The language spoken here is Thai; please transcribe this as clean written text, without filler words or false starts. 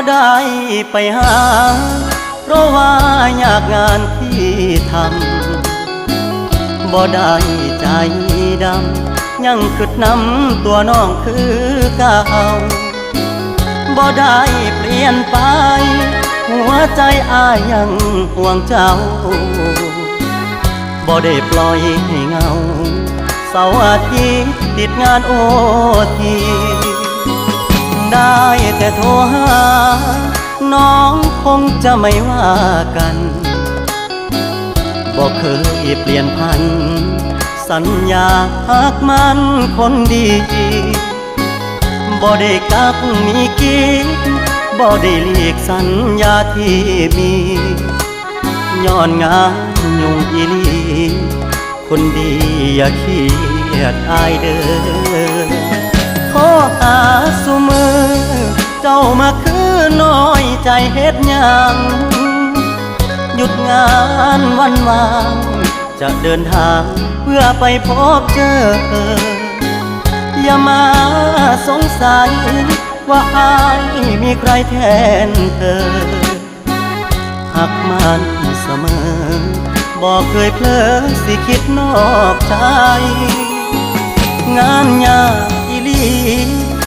ได้ไปหาเพราะว่ายากงานที่ทำบ่ได้ใจดำยังกึดน้ำตัวน้องคือเก่าบ่ได้เปลี่ยนไปหัวใจอ้ายยังห่วงเจ้าบ่ได้ปล่อยให้เงาเสาร์อาทิตย์ติดงานโอทีได้แต่โทรหาน้องคงจะไม่ว่ากันบอกเคยเปลี่ยนพันสัญญาหากมันคนดีบ่ได้กักมีกิ๊กบ่ได้เลีกสัญญาที่มีย้อนงานยุ่งอีลีคนดีอย่าเครียดอายเด้อขอหาสุมือเจ้ามาคือน้อยใจเฮ็ดหยังหยุดงานวันวางจะเดินทางเพื่อไปพบเจออย่ามาสงสัยว่าอายมีใครแทนเธอหักมันเสมอบอกเคยเพลอสิคิดนอกใจงานยากอีหลี